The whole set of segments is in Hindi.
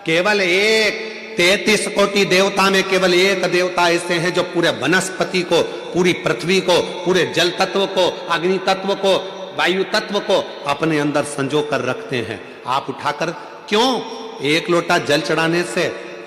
केवल एक 33 कोटि देवता में केवल एक देवता ऐसे हैं जो पूरे वनस्पति को, पूरी पृथ्वी को, पूरे जल तत्व को, अग्नि तत्व को, वायु तत्व को अपने अंदर संजो कर रखते हैं। आप उठाकर क्यों? एक लोटा जल चढ़ाने से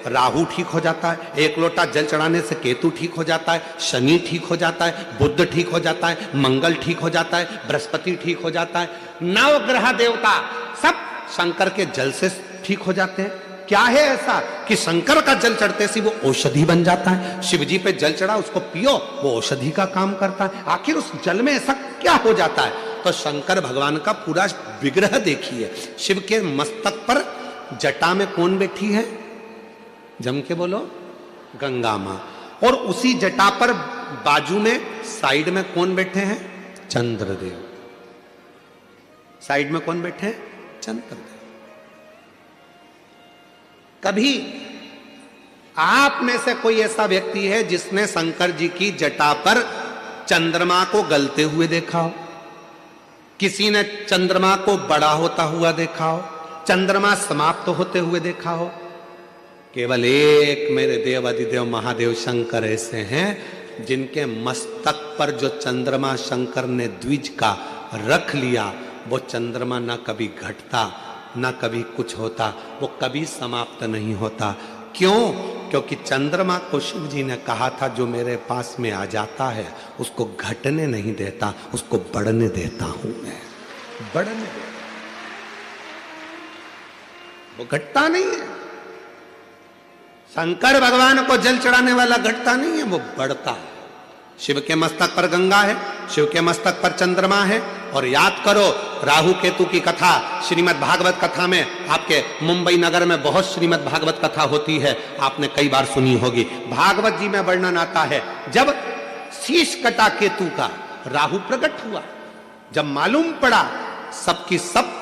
राहु ठीक हो जाता है, एक लोटा जल चढ़ाने से केतु ठीक हो जाता है, शनि ठीक हो जाता है, बुध ठीक हो जाता है, मंगल ठीक हो जाता है, बृहस्पति ठीक हो जाता है, नवग्रह देवता सब शंकर के जल से ठीक हो जाते हैं। क्या है ऐसा कि शंकर का जल चढ़ते से वो औषधि बन जाता है? शिव जी पे जल चढ़ा, उसको पियो, वो औषधि का काम करता है। आखिर उस जल में ऐसा क्या हो जाता है? तो शंकर भगवान का पूरा विग्रह देखिए। शिव के मस्तक पर जटा में कौन बैठी है? जम के बोलो, गंगा मां। और उसी जटा पर बाजू में साइड में कौन बैठे हैं? चंद्रदेव। साइड में कौन बैठे हैं? चंद्रदेव। कभी आप में से कोई ऐसा व्यक्ति है जिसने शंकर जी की जटा पर चंद्रमा को गलते हुए देखा हो? किसी ने चंद्रमा को बड़ा होता हुआ देखा हो? चंद्रमा समाप्त होते हुए देखा हो? केवल एक मेरे देव अधिदेव महादेव शंकर ऐसे हैं जिनके मस्तक पर जो चंद्रमा शंकर ने द्विज का रख लिया, वो चंद्रमा ना कभी घटता ना कभी कुछ होता, वो कभी समाप्त नहीं होता। क्यों? क्योंकि चंद्रमा को शिव जी ने कहा था जो मेरे पास में आ जाता है उसको घटने नहीं देता, उसको बढ़ने देता हूं मैं, बढ़ने देता। वो घटता नहीं है। शंकर भगवान को जल चढ़ाने वाला घटता नहीं है, वो बढ़ता है। शिव के मस्तक पर गंगा है, शिव के मस्तक पर चंद्रमा है। और याद करो राहु केतु की कथा श्रीमद् भागवत कथा में, आपके मुंबई नगर में बहुत श्रीमद् भागवत कथा होती है, आपने कई बार सुनी होगी। भागवत जी में वर्णन आता है जब शीश कटा केतु का, राहु प्रकट हुआ, जब मालूम पड़ा सबकी सब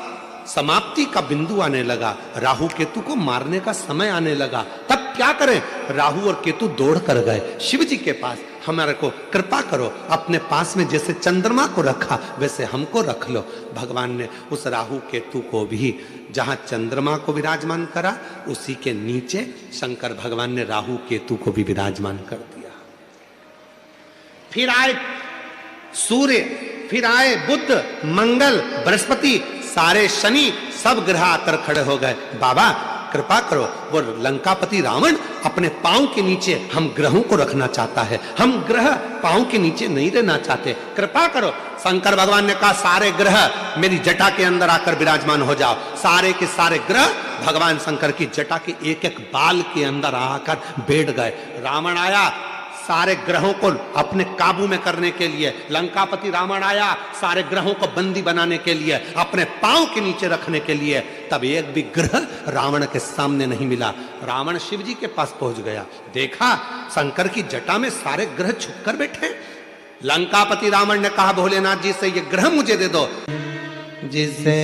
समाप्ति का बिंदु आने लगा, राहु केतु को मारने का समय आने लगा, तब क्या करें? राहु और केतु दौड़ कर गए शिव जी के पास, हमारे को कृपा करो, अपने पास में जैसे चंद्रमा को रखा वैसे हमको रख लो। भगवान ने उस राहु केतु को भी जहां चंद्रमा को विराजमान करा, उसी के नीचे शंकर भगवान ने राहु केतु को भी विराजमान कर दिया। फिर आए सूर्य, फिर आए बुध, मंगल, बृहस्पति, सारे शनि, सब ग्रह आकर खड़े हो गए। बाबा कृपा करो, वो लंकापति रावण अपने पांव के नीचे हम ग्रहों को रखना चाहता है, हम ग्रह पांव के नीचे नहीं रहना चाहते, कृपा करो। शंकर भगवान ने कहा सारे ग्रह मेरी जटा के अंदर आकर विराजमान हो जाओ। सारे के सारे ग्रह भगवान शंकर की जटा के एक एक बाल के अंदर आकर बैठ गए। रावण आया सारे ग्रहों को अपने काबू में करने के लिए, लंकापति रावण आया सारे ग्रहों को बंदी बनाने के लिए, अपने पांव के नीचे रखने के लिए। तब एक भी ग्रह रावण के सामने नहीं मिला। रावण शिव जी के पास पहुंच गया, देखा शंकर की जटा में सारे ग्रह छुप कर बैठे। लंकापति रावण ने कहा भोलेनाथ जी से ये ग्रह मुझे दे दो, जिसे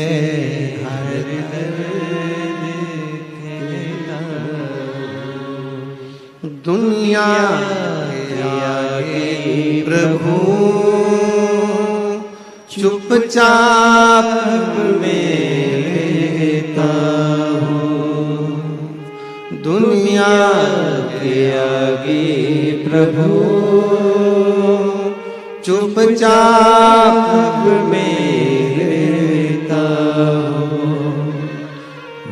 दुनिया प्रभु चुपचाप रहता हूँ, दुनिया के आगे प्रभु चुपचाप रहता हूँ।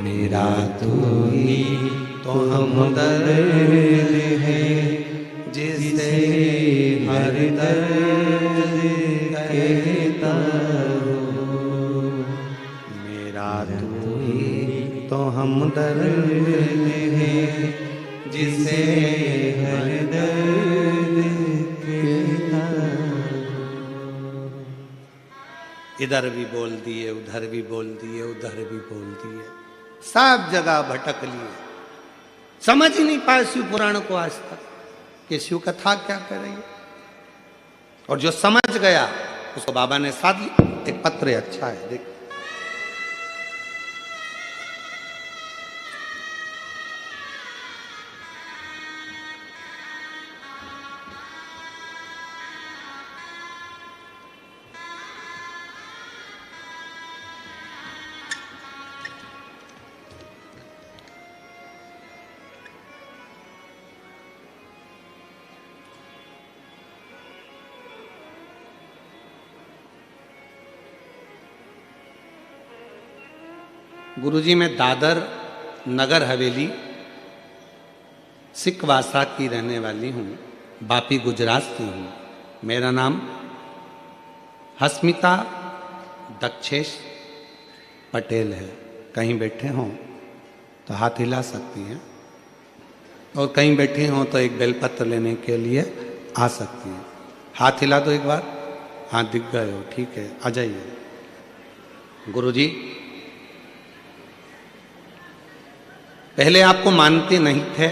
मेरा तो ही तो हमदर्द है जिसे हर दर्द कहता हूँ। मेरा तो ही तो हमदर्द है जिसे हर दर्द कहता हूँ। इधर भी बोल दिए, उधर भी बोल दिए, उधर भी बोल दिए, सब जगह भटक लिए, समझ ही नहीं पाए शिव पुराण को आज तक कि शिव कथा क्या कर रही है। और जो समझ गया उसको बाबा ने साथ लिया। एक पत्र है, अच्छा है, देख। गुरुजी, मैं दादर नगर हवेली सिकवासा की रहने वाली हूँ, बापी गुजरात से हूँ। मेरा नाम हस्मिता दक्षेश पटेल है। कहीं बैठे हों तो हाथ हिला सकती हैं, और कहीं बैठे हों तो एक बेलपत्र लेने के लिए आ सकती हैं। हाथ हिला दो एक बार। हाँ, दिख गए हो, ठीक है, आ जाइए। गुरुजी, पहले आपको मानते नहीं थे।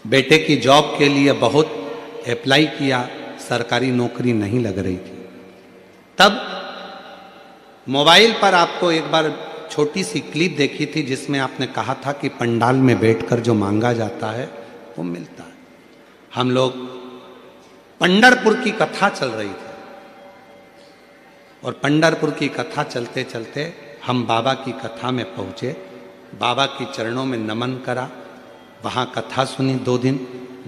बेटे की जॉब के लिए बहुत अप्लाई किया, सरकारी नौकरी नहीं लग रही थी। तब मोबाइल पर आपको एक बार छोटी सी क्लिप देखी थी जिसमें आपने कहा था कि पंडाल में बैठकर जो मांगा जाता है वो मिलता है। हम लोग पंढरपुर की कथा चल रही थी, और पंढरपुर की कथा चलते चलते हम बाबा की कथा में पहुँचे। बाबा की चरणों में नमन करा, वहाँ कथा सुनी 2 दिन,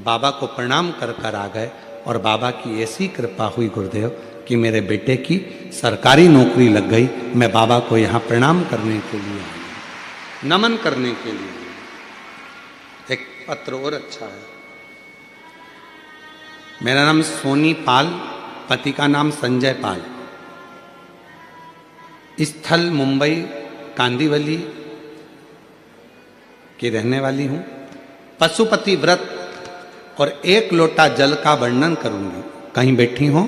बाबा को प्रणाम कर कर आ गए। और बाबा की ऐसी कृपा हुई गुरुदेव कि मेरे बेटे की सरकारी नौकरी लग गई। मैं बाबा को यहाँ प्रणाम करने के लिए आया, नमन करने के लिए आया। एक पत्र और अच्छा है। मेरा नाम सोनी पाल, पति का नाम संजय पाल, स्थल मुंबई कांदीवली की रहने वाली हूँ। पशुपति व्रत और 1 लोटा जल का वर्णन करूंगी। कहीं बैठी हो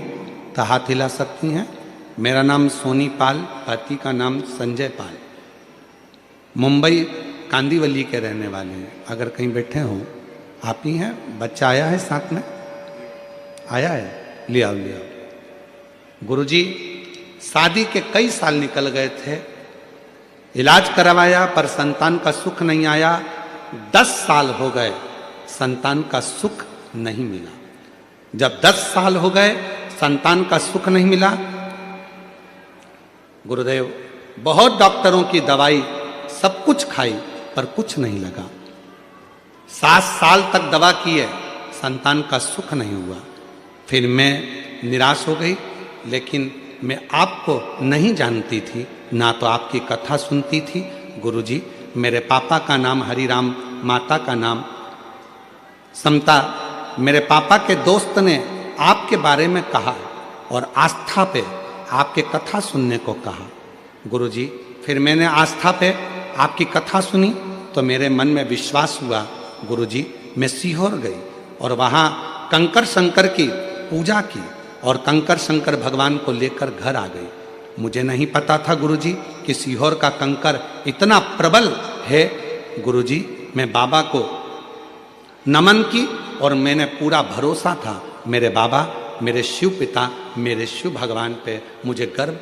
तो हाथ हिला सकती हैं। मेरा नाम सोनी पाल, पति का नाम संजय पाल, मुंबई कांदीवली के रहने वाले हैं। अगर कहीं बैठे हो, आप ही हैं। बच्चा आया है साथ में, आया है, ले आओ ले आओ। गुरुजी, शादी के कई साल निकल गए थे, इलाज करवाया पर संतान का सुख नहीं आया। 10 साल हो गए, संतान का सुख नहीं मिला। जब 10 साल हो गए, संतान का सुख नहीं मिला, गुरुदेव बहुत डॉक्टरों की दवाई सब कुछ खाई पर कुछ नहीं लगा। 7 साल तक दवा की है, संतान का सुख नहीं हुआ। फिर मैं निराश हो गई, लेकिन मैं आपको नहीं जानती थी, ना तो आपकी कथा सुनती थी। गुरुजी, मेरे पापा का नाम हरिराम, माता का नाम समता। मेरे पापा के दोस्त ने आपके बारे में कहा और आस्था पे आपके कथा सुनने को कहा। गुरुजी, फिर मैंने आस्था पे आपकी कथा सुनी तो मेरे मन में विश्वास हुआ। गुरुजी, मैं सीहोर गई और वहाँ कंकर शंकर की पूजा की और कंकर शंकर भगवान को लेकर घर आ गई। मुझे नहीं पता था गुरुजी कि सीहोर का कंकर इतना प्रबल है। गुरुजी, मैं बाबा को नमन की और मैंने पूरा भरोसा था मेरे बाबा, मेरे शिव पिता, मेरे शिव भगवान पे। मुझे गर्व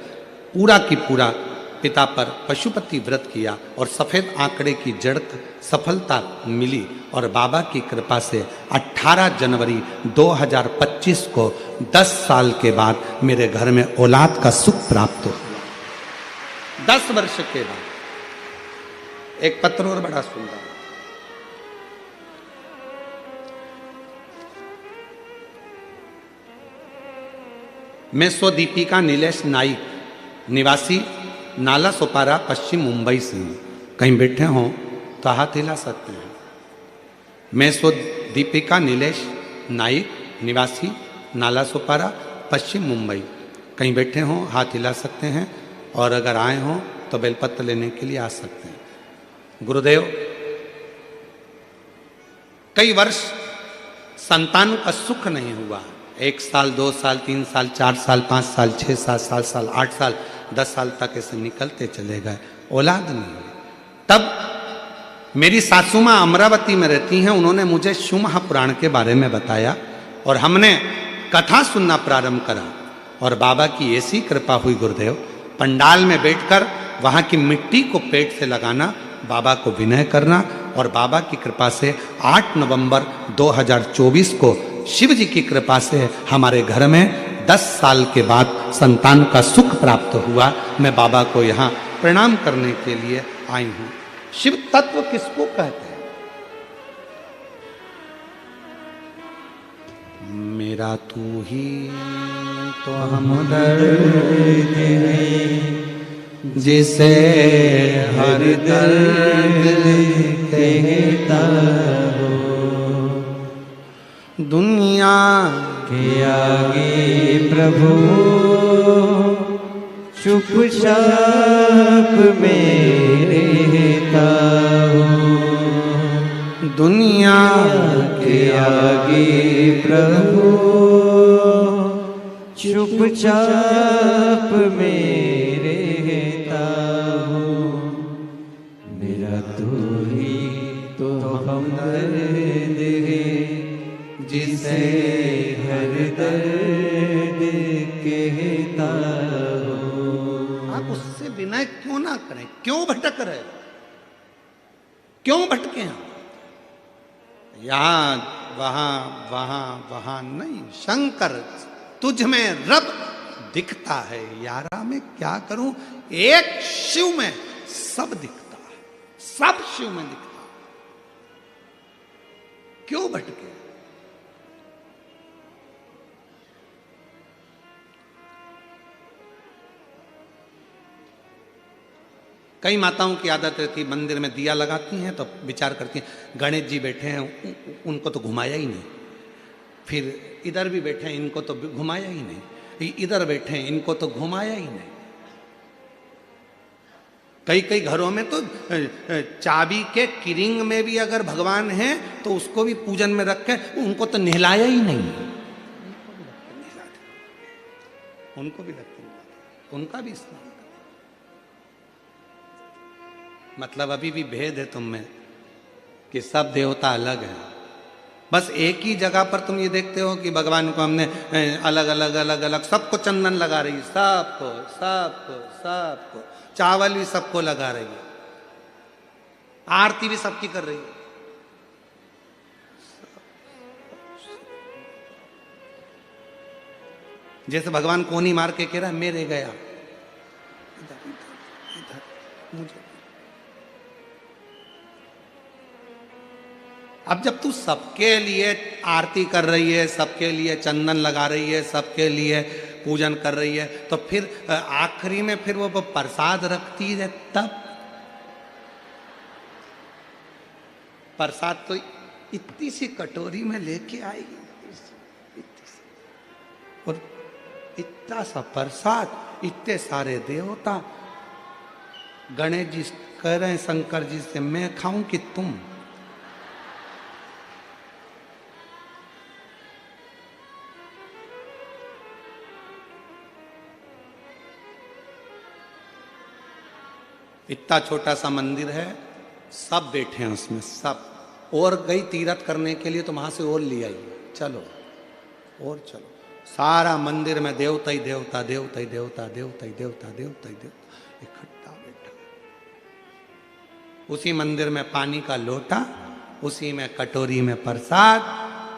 पूरा की पूरा पिता पर पशुपति व्रत किया और सफ़ेद आंकड़े की जड़ सफलता मिली। और बाबा की कृपा से 18 जनवरी 2025 को 10 साल के बाद मेरे घर में औलाद का सुख प्राप्त हुआ। 10 वर्ष के बाद। एक पत्र और बड़ा सुंदर। मैं स्वदीपिका नीलेश नाइक, निवासी नाला सोपारा, पश्चिम मुंबई से हूँ। कहीं बैठे हों तो हाथ हिला सकते हैं। मैं स्वदीपिका नीलेश नाइक, निवासी नाला सोपारा, पश्चिम मुंबई। कहीं बैठे हों, हाथ हिला सकते हैं, और अगर आए हों तो बेलपत्र लेने के लिए आ सकते हैं। गुरुदेव, कई वर्ष संतान का सुख नहीं हुआ। 1 साल, 2 साल, 3 साल, 4 साल, 5 साल, 6 साल, 7 साल, 8 साल, 10 साल तक ऐसे निकलते चले गए, औलाद नहीं हुई। तब मेरी सासू माँ अमरावती में रहती हैं, उन्होंने मुझे शिव महापुराण के बारे में बताया और हमने कथा सुनना प्रारंभ करा। और बाबा की ऐसी कृपा हुई गुरुदेव, पंडाल में बैठकर वहाँ की मिट्टी को पेट से लगाना, बाबा को विनय करना, और बाबा की कृपा से 8 नवंबर 2024 को शिव जी की कृपा से हमारे घर में 10 साल के बाद संतान का सुख प्राप्त हुआ। मैं बाबा को यहाँ प्रणाम करने के लिए आई हूँ। शिव तत्व किसको कहते हैं? मेरा तू ही तो हम दर्द है, जिसे हर दर्द कहता हो। दुनिया के आगे प्रभु चुपचाप में रहता हो। दुनिया के आगे प्रभु चुपचाप में रहता हो। मेरा तू ही तो हमदर्द है, जिसे हर दर्द कहता हो। आप उससे विनय क्यों ना करें? क्यों भटक रहे? क्यों भटके हैं? यहां वहां वहां वहां नहीं। शंकर तुझ में रब दिखता है, यारा मैं क्या करूं? एक शिव में सब दिखता है, सब शिव में दिखता है। क्यों भटके? कई माताओं की आदत रहती, मंदिर में दिया लगाती हैं तो विचार करती हैं गणेश जी बैठे हैं, उनको तो घुमाया ही नहीं। फिर इधर भी बैठे हैं, इनको तो घुमाया ही नहीं। इधर बैठे हैं, इनको तो घुमाया ही नहीं। कई कई घरों में तो चाबी के किरिंग में भी अगर भगवान हैं तो उसको भी पूजन में रखे, उनको तो नहलाया ही नहीं। उनको भी रखते, उनका भी स्नान। मतलब अभी भी भेद है तुम में कि सब देवता अलग हैं। बस एक ही जगह पर तुम ये देखते हो कि भगवान को हमने अलग अलग अलग अलग सबको चंदन लगा रही है, सबको सबको सबको, चावल भी सबको लगा रही है, आरती भी सबकी कर रही है। जैसे भगवान कोनी मार के कह रहा है मेरे गया, इधर इधर इधर मुझे। अब जब तू सबके लिए आरती कर रही है, सबके लिए चंदन लगा रही है, सबके लिए पूजन कर रही है, तो फिर आखिरी में फिर वो प्रसाद रखती है, तब प्रसाद तो इतनी सी कटोरी में लेके आएगी, और इतना सा प्रसाद, इतने सारे देवता। गणेश जी कह रहे हैं शंकर जी से, मैं खाऊं कि तुम? इतना छोटा सा मंदिर है, सब बैठे हैं उसमें, सब। और गई तीरथ करने के लिए तो वहां से और ले आई, चलो और चलो। सारा मंदिर में देवता ही देवता, देवता ही देवता, देवता ही देवता, देवता ही देवता इकट्ठा बैठा। उसी मंदिर में पानी का लोटा, उसी में कटोरी में प्रसाद,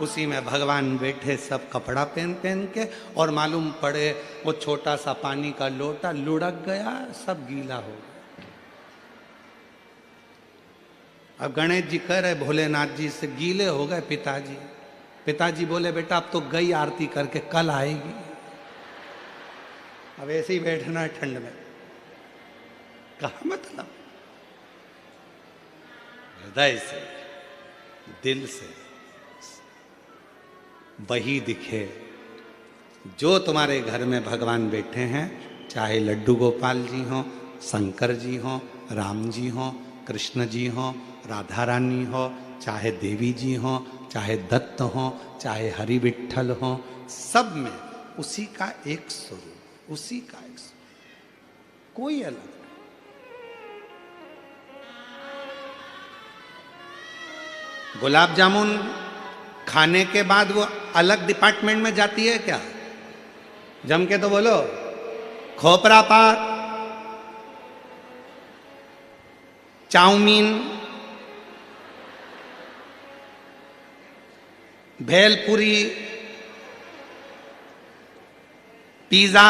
उसी में भगवान बैठे सब कपड़ा पहन पहन के, और मालूम पड़े वो छोटा सा पानी का लोटा लुढ़क गया, सब गीला हो गया। अब गणेश जी कह रहे भोलेनाथ जी से, गीले हो गए पिताजी। पिताजी बोले बेटा अब तो गई आरती करके, कल आएगी। अब ऐसे ही बैठना है ठंड में, कहा मतलब हृदय से, दिल से वही दिखे जो तुम्हारे घर में भगवान बैठे हैं, चाहे लड्डू गोपाल जी हों, शंकर जी हों, राम जी हों, कृष्ण जी हों, राधा रानी हो, चाहे देवी जी हों, चाहे दत्त हों, चाहे हरि विठ्ठल हों, सब में उसी का एक स्वरूप, उसी का एक स्वरूप, कोई अलग नहीं। गुलाब जामुन खाने के बाद वो अलग डिपार्टमेंट में जाती है क्या? जम के तो बोलो, खोपरा पाक, चाउमीन, भेलपुरी, पिज्जा,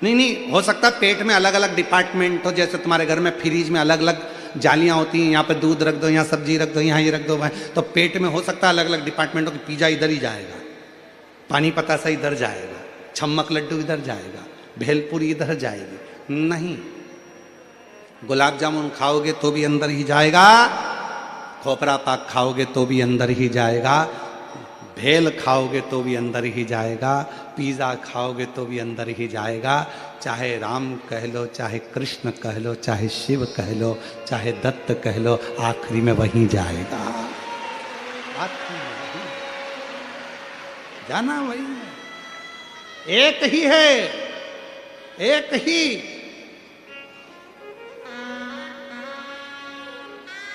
नहीं हो सकता पेट में अलग अलग डिपार्टमेंट हो, जैसे तुम्हारे घर में फ्रिज में अलग अलग जालियां होती हैं, यहाँ पे दूध रख दो, यहाँ सब्जी रख दो, यहाँ ये रख दो, तो पेट में हो सकता है अलग अलग डिपार्टमेंट हो कि पिज्जा इधर ही जाएगा, पानी पतासा इधर जाएगा, छम्मक लड्डू इधर जाएगा, भेलपुरी इधर जाएगी नहीं, गुलाब जामुन खाओगे तो भी अंदर ही जाएगा, खोपरा पाक खाओगे तो भी अंदर ही जाएगा, भेल खाओगे तो भी अंदर ही जाएगा, पिज़्ज़ा खाओगे तो भी अंदर ही जाएगा। चाहे राम कह लो, चाहे कृष्ण कह लो, चाहे शिव कह लो, चाहे दत्त कह लो, आखिरी में वहीं जाएगा। आखिरी में वहीं जाना, वही एक ही है, एक ही,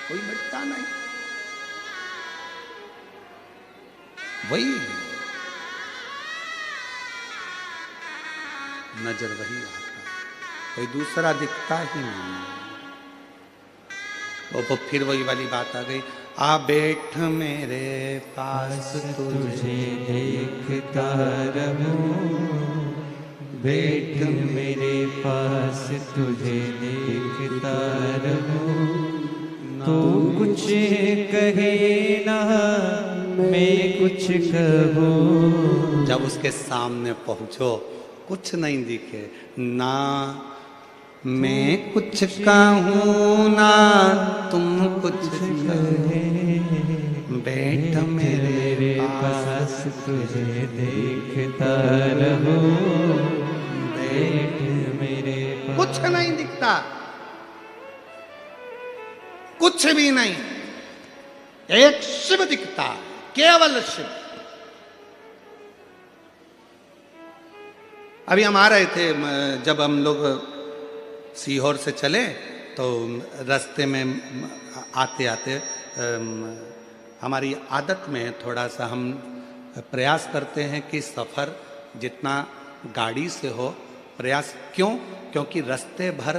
कोई मिटता नहीं, वही नजर वही आता, कोई दूसरा दिखता ही नहीं। वो फिर वही वाली बात आ गई, आ बैठ मेरे पास तुझे देखता रहूं, बैठ मेरे पास तुझे देखता रहूं, तू कुछ कहे ना मैं कुछ कहूं। जब उसके सामने पहुंचो कुछ नहीं दिखे, ना मैं कुछ कहूं ना तुम कुछ कहे, बैठ मेरे पास तुझे देखता रहूं, बैठ मेरे पास। कुछ नहीं दिखता, कुछ भी नहीं, एक शिव दिखता, केवल शिव। अभी हम आ रहे थे, जब हम लोग सीहोर से चले तो रास्ते में आते आते हमारी आदत में थोड़ा सा हम प्रयास करते हैं कि सफ़र जितना गाड़ी से हो, प्रयास क्यों? क्योंकि रास्ते भर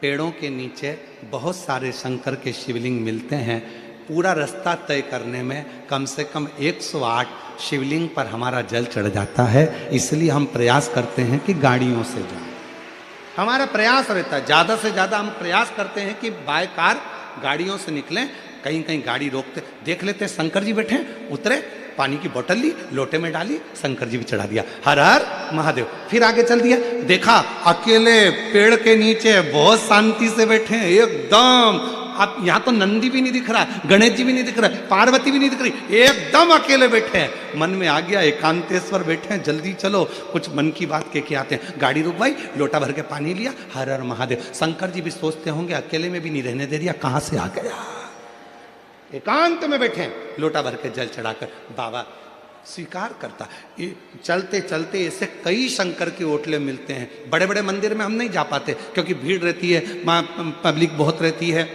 पेड़ों के नीचे बहुत सारे शंकर के शिवलिंग मिलते हैं। पूरा रास्ता तय करने में कम से कम 108 शिवलिंग पर हमारा जल चढ़ जाता है। इसलिए हम प्रयास करते हैं कि गाड़ियों से जाएं। हमारा प्रयास रहता है, ज़्यादा से ज़्यादा हम प्रयास करते हैं कि बाय कार गाड़ियों से निकलें। कहीं कहीं गाड़ी रोकते, देख लेते हैं शंकर जी बैठे, उतरे, पानी की बोतल ली, लोटे में डाली, शंकर जी भी चढ़ा दिया, हर हर महादेव। फिर आगे चल दिया, देखा अकेले पेड़ के नीचे बहुत शांति से बैठे हैं एकदम। अब यहाँ तो नंदी भी नहीं दिख रहा, गणेश जी भी नहीं दिख रहा, पार्वती भी नहीं दिख रही, एकदम अकेले बैठे हैं। मन में आ गया एकांतेश्वर बैठे हैं, जल्दी चलो कुछ मन की बात कह के आते हैं। गाड़ी रुकवाई, लोटा भर के पानी लिया, हर हर महादेव। शंकर जी भी सोचते होंगे अकेले में भी नहीं रहने दे दिया, कहाँ से आ गया। एकांत में बैठे हैं, लोटा भर के जल चढ़ाकर बाबा स्वीकार करता। ये चलते चलते ऐसे कई शंकर के ओटले मिलते हैं। बड़े बड़े मंदिर में हम नहीं जा पाते क्योंकि भीड़ रहती है, वहाँ पब्लिक बहुत रहती है,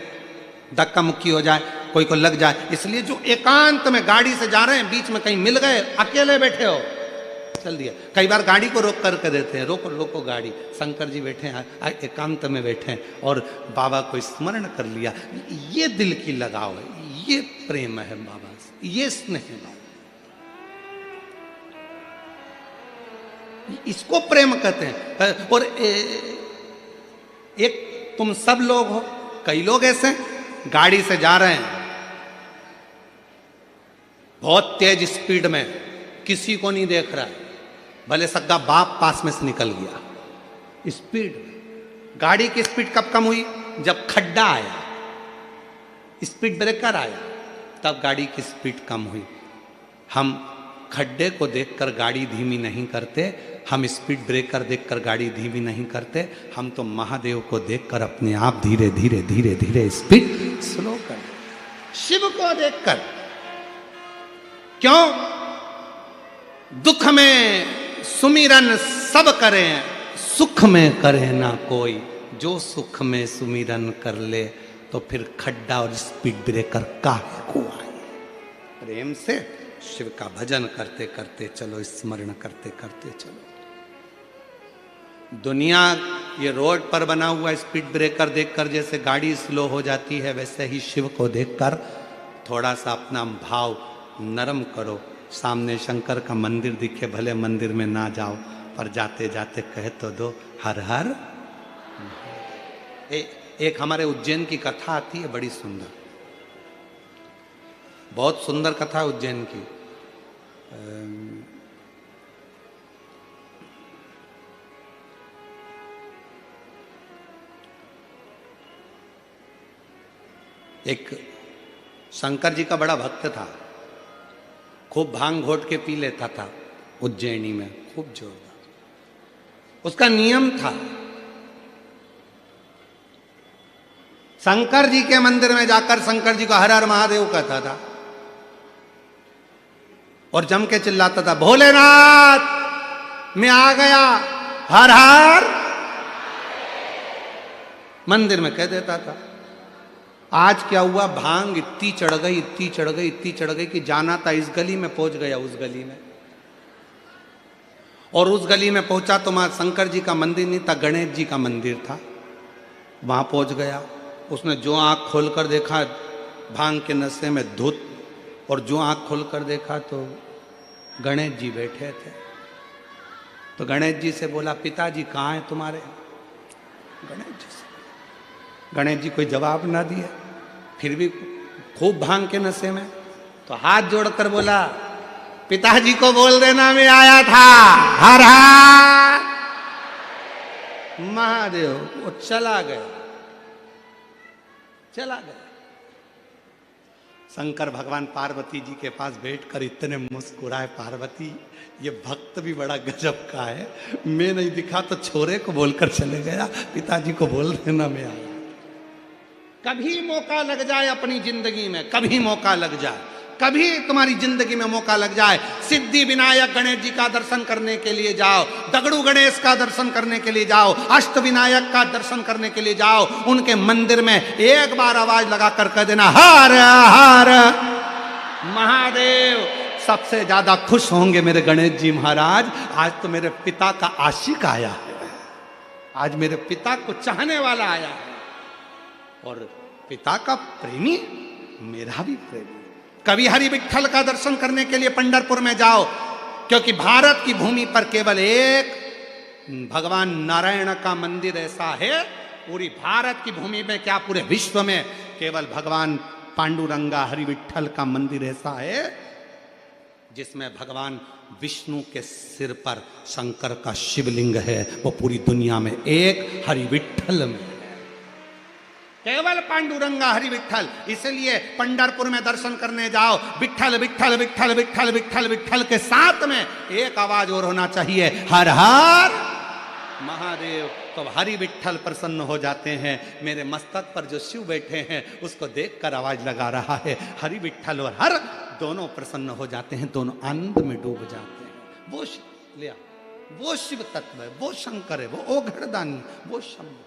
धक्का मुक्की हो जाए, कोई को लग जाए। इसलिए जो एकांत में गाड़ी से जा रहे हैं, बीच में कहीं मिल गए, अकेले बैठे हो, चल दिया। कई बार गाड़ी को रोक करके देते हैं, रोको रोको गाड़ी, शंकर जी बैठे हैं, एकांत में बैठे हैं और बाबा को स्मरण कर लिया। ये दिल की लगाव है, ये प्रेम है बाबा से, ये स्नेह है बाबा, इसको प्रेम कहते हैं। और एक तुम सब लोग हो, कई लोग ऐसे गाड़ी से जा रहे हैं बहुत तेज स्पीड में, किसी को नहीं देख रहा है, भले सगा बाप पास में से निकल गया। स्पीड, गाड़ी की स्पीड कब कम हुई? जब खड्डा आया, स्पीड ब्रेकर आया, तब गाड़ी की स्पीड कम हुई। हम खड्डे को देखकर गाड़ी धीमी नहीं करते, हम स्पीड ब्रेकर देखकर गाड़ी धीमी नहीं करते, हम तो महादेव को देखकर अपने आप धीरे धीरे धीरे धीरे स्पीड स्लो कर, शिव को देखकर। क्यों? दुख में सुमिरन सब करें, सुख में करे ना कोई। जो सुख में सुमिरन कर ले तो फिर खड्डा और स्पीड ब्रेकर काहे को आए। प्रेम से शिव का भजन करते करते चलो, स्मरण करते करते चलो। दुनिया ये रोड पर बना हुआ स्पीड ब्रेकर देखकर जैसे गाड़ी स्लो हो जाती है, वैसे ही शिव को देखकर थोड़ा सा अपना भाव नरम करो। सामने शंकर का मंदिर दिखे, भले मंदिर में ना जाओ, पर जाते जाते कह तो दो हर हर। एक हमारे उज्जैन की कथा आती है, बड़ी सुंदर, बहुत सुंदर कथा उज्जैन की। एक शंकर जी का बड़ा भक्त था, खूब भांग घोट के पी लेता था उज्जैनी में, खूब जोरदार। उसका नियम था, शंकर जी के मंदिर में जाकर शंकर जी को हर हर महादेव कहता था और जम के चिल्लाता था, भोलेनाथ मैं आ गया, हर हर। मंदिर में कह देता था। आज क्या हुआ, भांग इतनी चढ़ गई, इतनी चढ़ गई, इतनी चढ़ गई कि जाना था इस गली में, पहुंच गया उस गली में। और उस गली में पहुंचा तो वहां शंकर जी का मंदिर नहीं था, गणेश जी का मंदिर था। वहां पहुंच गया, उसने जो आंख खोलकर देखा भांग के नशे में धुत, और जो आंख खोलकर देखा तो गणेश जी बैठे थे। तो गणेश जी से बोला, पिताजी कहाँ हैं तुम्हारे? गणेश जी कोई जवाब ना दिए, फिर भी खूब भांग के नशे में। तो हाथ जोड़कर बोला, पिताजी को बोल देना मैं आया था, हर हर महादेव। वो चला गया, चला गया। शंकर भगवान पार्वती जी के पास बैठकर इतने मुस्कुराए, पार्वती ये भक्त भी बड़ा गजब का है, मैं नहीं दिखा तो छोरे को बोलकर चले गया, पिताजी को बोल देना मैं आया। कभी मौका लग जाए अपनी जिंदगी में, कभी मौका लग जाए, कभी तुम्हारी जिंदगी में मौका लग जाए, सिद्धि विनायक गणेश जी का दर्शन करने के लिए जाओ, दगड़ू गणेश का दर्शन करने के लिए जाओ, अष्ट विनायक का दर्शन करने के लिए जाओ, उनके मंदिर में एक बार आवाज लगाकर कह देना, हर हर महादेव। सबसे ज्यादा खुश होंगे मेरे गणेश जी महाराज, आज तो मेरे पिता का आशिक आया है, आज मेरे पिता को चाहने वाला आया है, और पिता का प्रेमी मेरा भी प्रेमी। कभी हरि विठ्ठल का दर्शन करने के लिए पंढरपुर में जाओ, क्योंकि भारत की भूमि पर केवल एक भगवान नारायण का मंदिर ऐसा है, पूरी भारत की भूमि में क्या पूरे विश्व में केवल भगवान पांडुरंगा हरि विठ्ठल का मंदिर ऐसा है जिसमें भगवान विष्णु के सिर पर शंकर का शिवलिंग है। वो पूरी दुनिया में एक हरि विठ्ठल में, केवल पांडुरंगा हरि विठ्ठल। इसलिए पंढरपुर में दर्शन करने जाओ, विठ्ठल विठ्ठल विठ्ठल विठ्ठल विठ्ठल विठ्ठल के साथ में एक आवाज और होना चाहिए, हर हर महादेव। तो हरि विठ्ठल प्रसन्न हो जाते हैं। मेरे मस्तक पर जो शिव बैठे हैं उसको देखकर आवाज लगा रहा है, हरि विठ्ठल और हर दोनों प्रसन्न हो जाते हैं, दोनों आनंद में डूब जाते हैं। वो लिया, वो शिव तत्व है, वो शंकर है, वो ओघड़दानी, वो शंभु।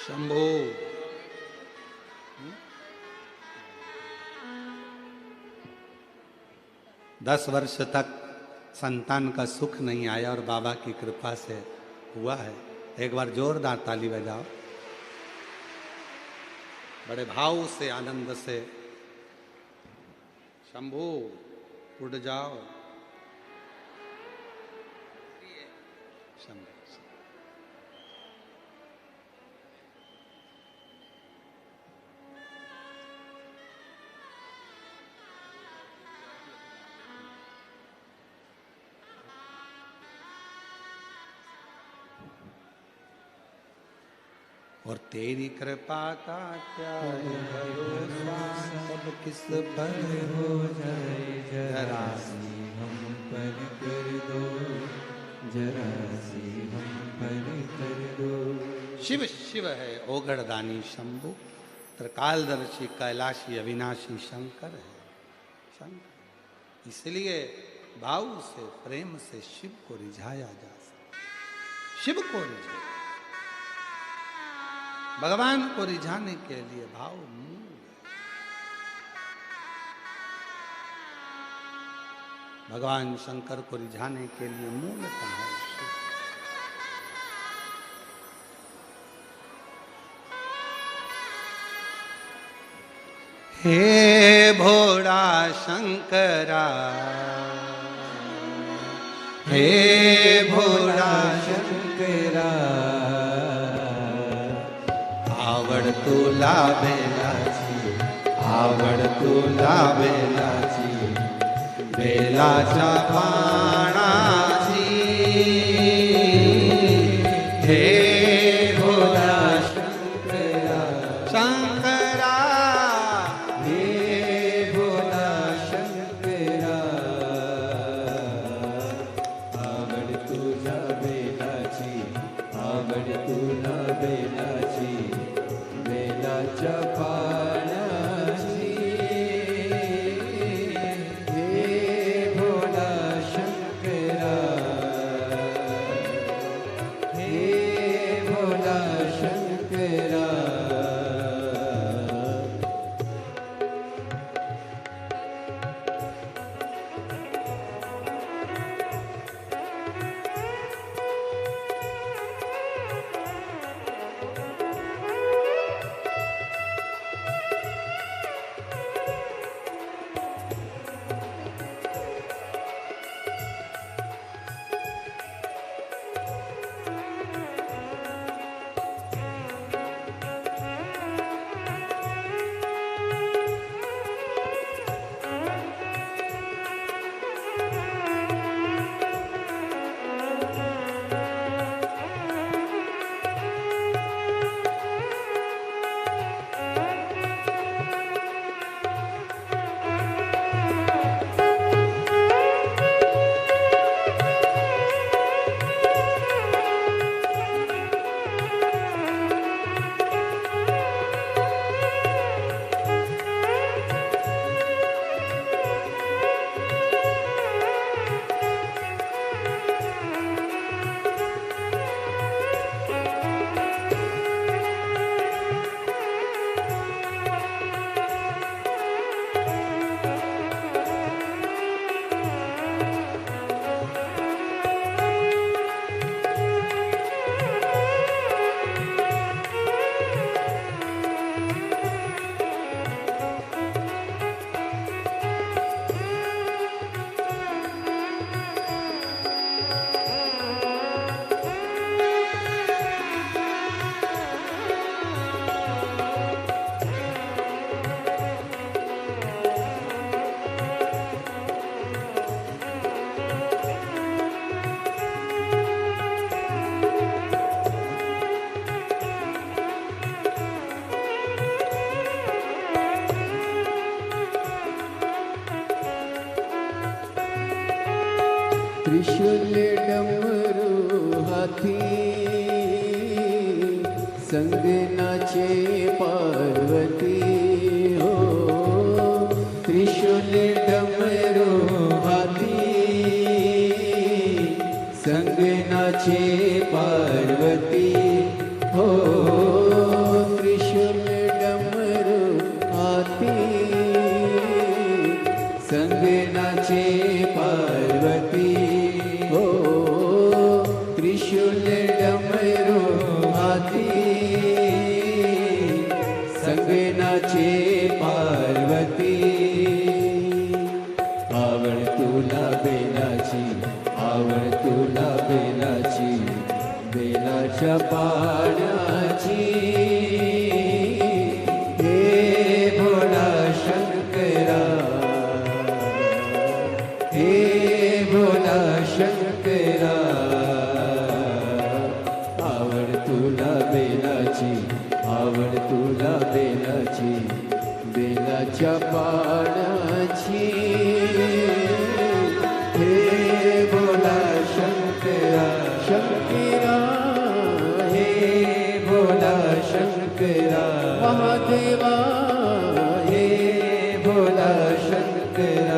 शंभो। 10 वर्ष तक संतान का सुख नहीं आया और बाबा की कृपा से हुआ है। एक बार जोरदार ताली बजाओ, बड़े भाव से आनंद से। शंभो उड़ जाओ, शंभो। और तेरी कृपा का क्या भरोसा, सब किस पर हो जाए, जरा सी हम पर कर दो, जरा सी हम पर कर दो। शिव शिव है ओघड़दानी शंभु, त्रिकालदर्शी कैलाशी अविनाशी शंकर है शंकर। इसलिए भाव से प्रेम से शिव को रिझाया जा सकता, शिव को रिझाया, भगवान को रिझाने के लिए भाव मूल है। भगवान शंकर को रिझाने के लिए मूल है शिव। हे भोला शंकरा, हे भोला शंकरा, आव आवड तुला बेलाची, आवड तुला बेलाची, बेलाच्या पानाची, हे भोला शंकरा, शंकरा हे भोला शंकरा, आवड तुझ्या बेलाची, आवड तुला बेलाची, बेलाच्या पानाची, हे भोला शंकरा, हे भोला शंकरा. त्रिशूल डमरू हाती, संगनाचे पार्वती हो. त्रिशूल डमरू हाती, संगनाचे पार्वती हो. त्रिशूल डमरू हाती, संगनाचे पार्वती हो. त्रिशूल डमरू हाती, संगनाचे पार्वती. आवड तुला बेलाची, आवड तुला बेलाची, बेलाच्या पाण्याची, हे भोला शंकरा, हे भोला शंकरा. आवड तुला बेलाची, आवड तुला बेलाची, बेलाच्या पाण्याची, हे भोला शंकरा, शंकरा, हे भोला शंकरा. महादेवा, हे भोला शंकरा.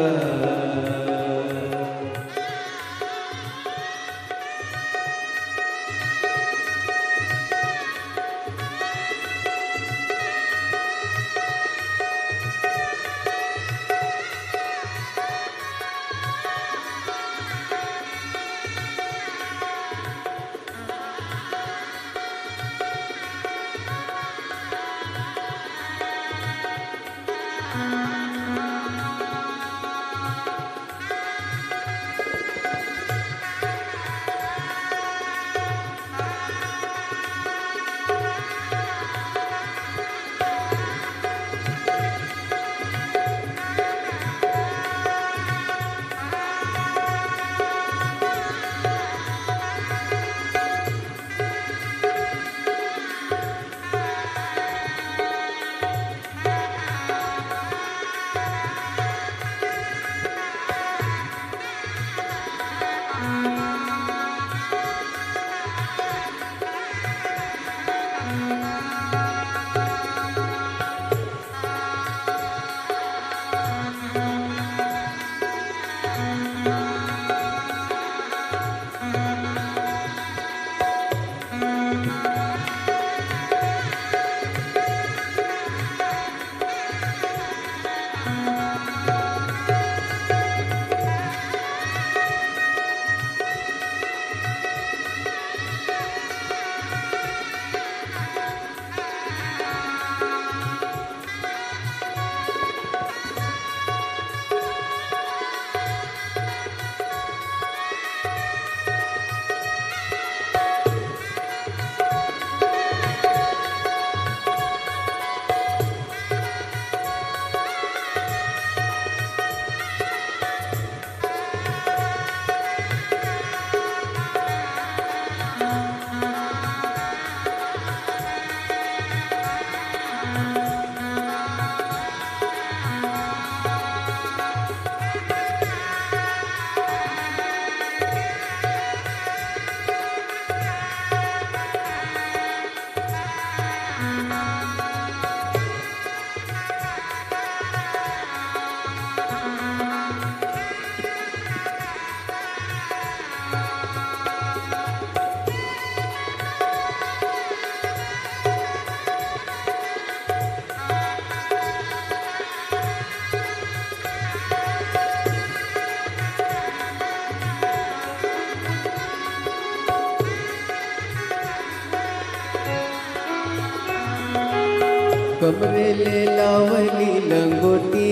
कमरेले लावली लंगोटी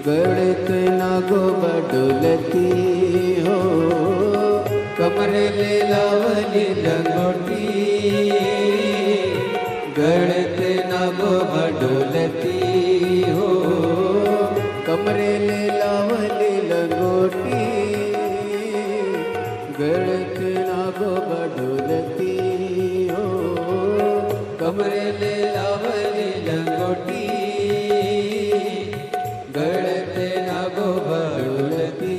गळत नागोबा डोलती हो कमरेले लावली लंगोटी गळत नागोबा डोलती हो कमरेले लावली लंगोटी गळत नागोबा डोलती हो कमरेले लावली लंगोटी गळत नागोबा डोलती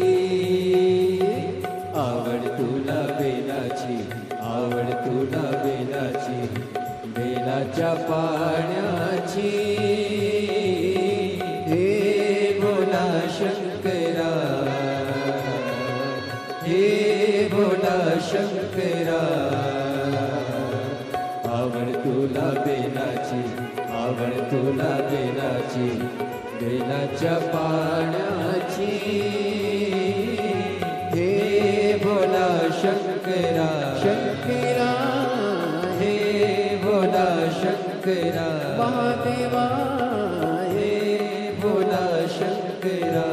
आवड तुला बेलाची आवड तुला बेलाची बेलाच्या पाण्याची हे भोला शंकरा हे भोला शंकरा आवड तुला बेलाची आवड तुला बेलाची बेलाच्या पाण्याची हे भोला शंकरा शंकरा हे भोला शंकरा महादेवा हे भोला शंकरा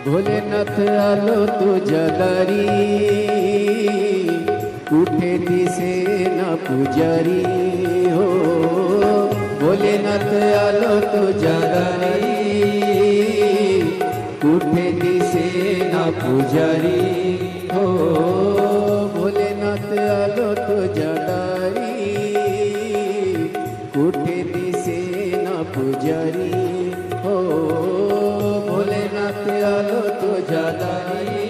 भोलेनाथ आलो तुझ्या दारी कुठे दिसे ना पुजारी हो भोलेनाथ आलो तुझ्या दारी कुठे दिसे ना पुजारी हो भोलेनाथ आलो तुझ्या दारी कुठे दिसे ना पुजारी हो भोलेनाथ आलो तुझ्या दारी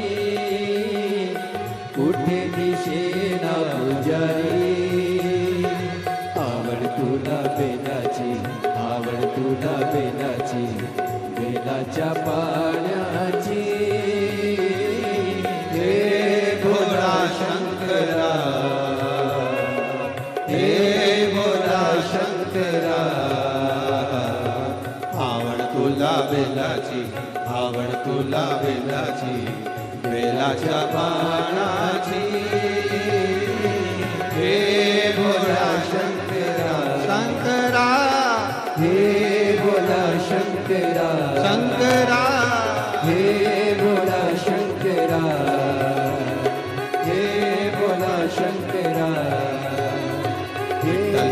कुठे दिशेना पुजारी आवड तुला बेलाची आवड तुला बेलाची बेलाच्या पाण्याची हे भोला शंकरा हे भोला शंकरा आवड तुला बेलाची आवड तुला बेलाची बेलाच्या पानाची हे भोला शंकरा शंकरा हे भोला शंकरा शंकरा हे भोला शंकरा हे भोला शंकरा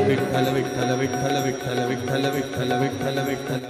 विठ्ठल विठ्ठल विठ्ठल विठ्ठल विठ्ठल विठ्ठल विठ्ठल विठ्ठल